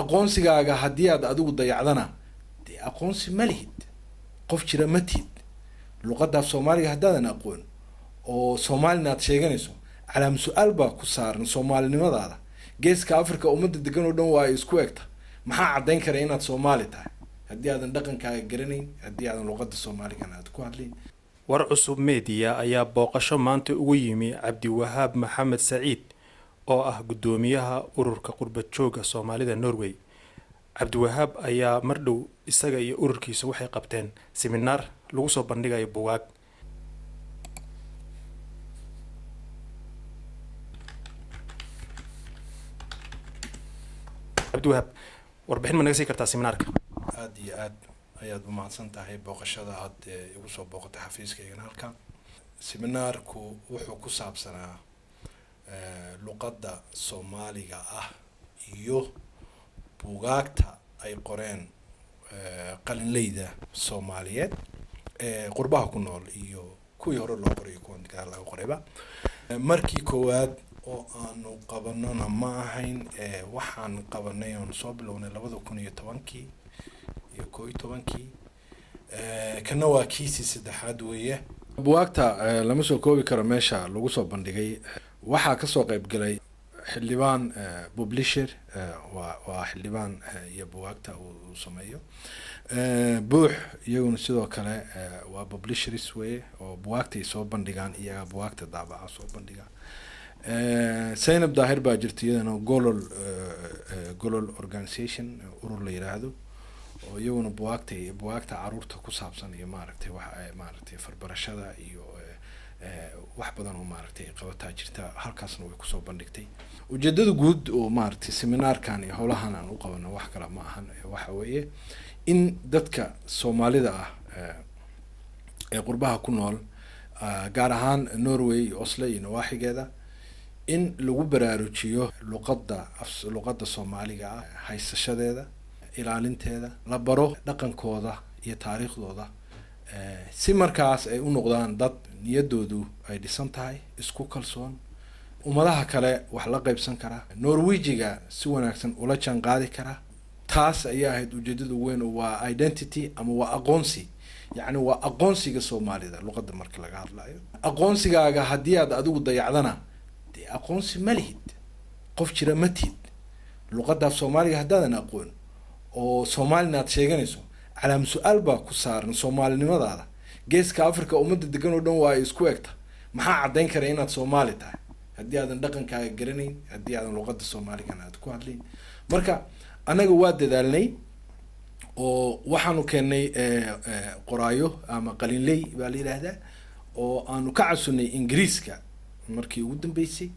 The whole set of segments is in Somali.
aqoonsigaaga haddii aad adigu dayacdana dee aqoonsi ma lihid, qof jira ma tihid. luqadaaf soomaaliga haddaadan aqoon oo soomaalina aad sheeganayso, calaam su-aal baa ku saaran soomaalinimadaada. geeska africa ummadda degan oo dhan waa ay isku egta. maxaa caddayn kara inaad soomaali tahay haddii aadan dhaqankaaga garanayn, haddii aadan luqada soomaaligana aad ku hadlayn? war cusub media ayaa booqasho maanta ugu yimi cabdiwahaab maxamed saciid oo ah gudoomiyaha ururka qurbad jooga Soomaalida Norway. cabdiwahaab ayaa mar dhow isaga iyo ururkiisa waxay qabteen seminar lagu soo bandhigayo buugaag. cabdiwahaab, warbixin ma naga sii kartaa seminaarka? aad iyo aad ayaad u mahadsan tahay booqashada aad igu soo booqatay xafiiskaygan halkan. seminaarku wuxuu ku saabsanaa luqadda soomaaliga ah iyo buugaagta ay qoreen qalinleyda soomaaliyeed ee qurbaha ku nool iyo kuwii hore loo qoray kuwan gaar laga qorayba. markii koowaad oo aanu qabanona ma ahayn, waxaan qabanay oon soo bilownay 2010 iyo 2011 kana waa kiisii saddexaad weeye. buugaagta lama soo koobi karo meesha lagu soo bandhigay. waxaa kasoo qayb galay xildhibaan publisher waa xildhibaan iyo buugaagta uu sameeyo. buux iyaguna sidoo kale waa publishers weeye oo buugaagta ay soo bandhigaan, iyaga buugaagta daabaca soo bandhigaan. Zainab Daahir baa jirta iyadana golol organization urur la yiraahdo oo iyaguna buugaagta caruurta ku saabsan iyo maaragtay maaragtay farbarashada iyo wax badan oo maaragtay qabataa jirta. halkaasna way kusoo bandhigtay. ujeedada guud oo maaragtay seminaarkan iyo howlahan aan u qabano wax kale ma ahan, waxa weeye in dadka Soomaalida ah ee qurbaha ku nool gaar ahaan Norway, Oslo iyo nawaaxigeeda in lagu baraarujiyo luqadda Soomaaliga ah, haysashadeeda, ilaalinteeda, la baro dhaqankooda iyo taariikhdooda, si markaas ay u noqdaan dad niyadoodu ay dhisan tahay, isku kalsoon, ummadaha kale wax la qaybsan kara, Norwegiga si wanaagsan ula jaan qaadi kara. taas ayaa ahayd ujeedada weyn oo waa identity ama waa aqoonsi, yacni waa aqoonsiga Soomaalida luqadda marka laga hadlayo. aqoonsigaaga haddii aad adigu dayacdana dee aqoonsi ma lihid, qof jira ma tihid. luqadaaf soomaaliga haddaadan aqoon oo soomaalina aad sheeganayso, calaam su-aal baa ku saaran soomaalinimadaada. geeska africa ummadda degan oo dhan waa ay isku egta. maxaa caddayn kara inaad Soomaali tahay haddii aadan dhaqankaaga garanayn, haddii aadan luqadda soomaaligana aad ku hadlayn? marka anaga waa dadaalnay oo waxaanu keenay qoraayo ama qalinley baa la yiraahdaa oo aanu ka casunnay Ingiriiska markii ugu dambeysay.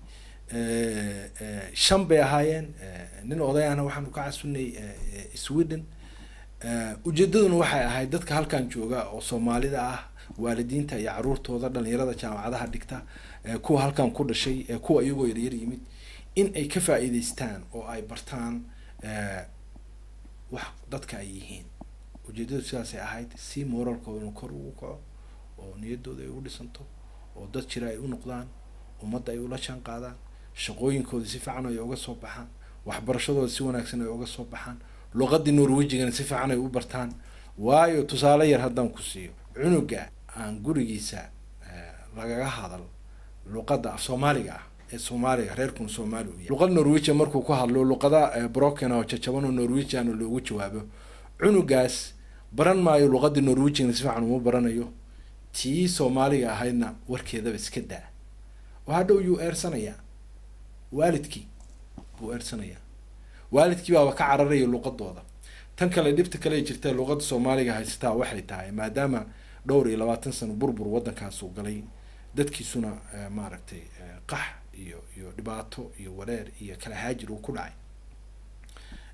5 bay ahaayeen. nin odayana waxaanu ka casunnay Sweden. ujeedaduna waxay ahayd dadka halkan jooga oo Soomaalida ah, waalidiinta iyo caruurtooda, dhalinyarada jaamacadaha dhigta, kuwa halkan ku dhashay, kuwa iyagoo yar yimid, in ay ka faa'iideystaan oo ay bartaan wax dadka ay yihiin. ujeedadu sidaas ay ahayd, si moralkooda kor ugu kaco oo niyadooda ay u dhisanto oo dad jira ay u noqdaan, ummadda ay ula jaan qaadaan, shaqooyinkooda si fiican ay uga soo baxaan, waxbarashadooda si wanaagsan ay uga soo baxaan, luqadda Norwegiga si fiican ay u bartaan. waayo tusaale yar haddaan ku siiyo, cunuga aan gurigiisa lagaga hadal luqadda Soomaaliga ah ee Soomaaliga reerkun Soomaali u yahay, luqad Norwegian markuu ku hadlo luqada broken oo jajaban oo Norwegian loogu jawaabo, cunugaas baran maayo luqadda Norwegian si fiican uma baranayo, tii Soomaaliga ahaydna warkeedaba iska daa. waxa dhow uu eersanaya waalidkii buu eersanaya, waalidkii baa ka cararaya luqadooda. tan kale dhibta kale jirta luqadda Soomaaliga haystaa waxay tahay maadaama dhowr iyo 20 sano burbur wadankaas uu galay, dadkiisuna maaragtay qax iyo dhibaato iyo wareer iyo kala haajir uu ku dhacay.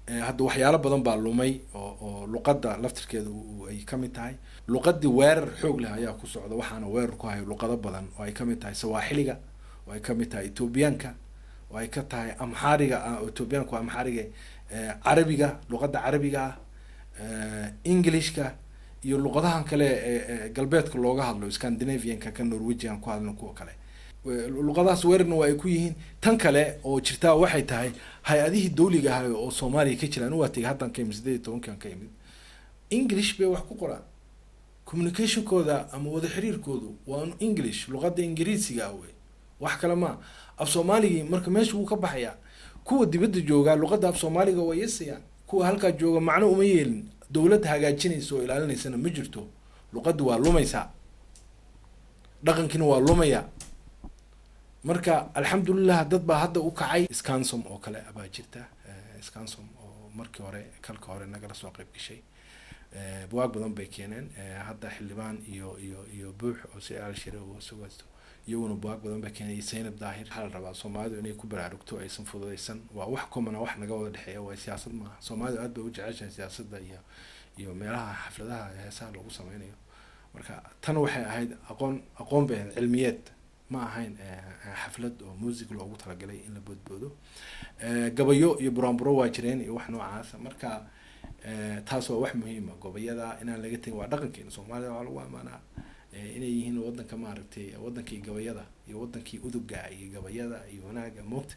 hadda waxyaalo badan baa lumay oo luqadda laftirkeeda ay ka mid tahay luqadii weerar xoog leh ayaa ku socda waxaana weerar ku hayo luqado badan oo ay ka mid tahay sawaaxiliga oo ay ka mid tahay etoobiyaanka oo ay ka tahay amxaariga etoobiyaanka amxaariga carabiga luqadda carabiga ah englishka iyo luqadahan kale galbeedka looga hadlo scandinavianka ka norwegian ku hadlo kuwa kale luqadahaas weerarna waa ay ku yihiin tan kale oo jirtaa waxay tahay hay-adihii dawliga ahay oo soomaaliya ka jiraan waa tegay haddan ka yimid 18 ka yimid english bay wax ku qoraan communicationkooda ama wada xiriirkoodu waa english luqadda ingiriisiga ah wey wax kale ma af soomaaligii marka meesha wuu ka baxayaa kuwa dibadda jooga luqadda af soomaaliga way yasayaan kuwa halkaa jooga macno uma yeelin dawlad hagaajinaysa oo ilaalinaysana ma jirto luqaddu waa lumaysaa dhaqankiina waa lumaya marka alxamdulillah dad baa hadda u kacay scansom oo kale abaa jirta scansom oo markii hore kalka hore nagala soo qayb gashay buwaag badan bay keeneen hadda xildhibaan iyo buux oo si aalshire oo sugaysto iyaguna buwaag badan bay keenay Zainab Daahir hal rabaa Soomaalidu inay ku baraarugto aysan fududaysan waa wax common wax naga wada dhaxeeya waa siyaasad ma Soomaalidu aad bay u jeceshahay siyaasadda iyo meelaha xafladaha heesaha lagu sameynayo marka tan waxay ahayd aqoon bay cilmiyeed ma ahayn xaflad oo music loogu talagalay in la boodboodo gabayo iyo buraanburo waa jireen iyo wax noocaas marka taas waa wax muhiim ah gobayada inaan laga tagin waa dhaqankeena Soomaalida waa lagu amaanaa inay yihiin wadanka maaragtay wadankii gabayada iyo wadankii uduga iyo gabayada iyo wanaaga moogta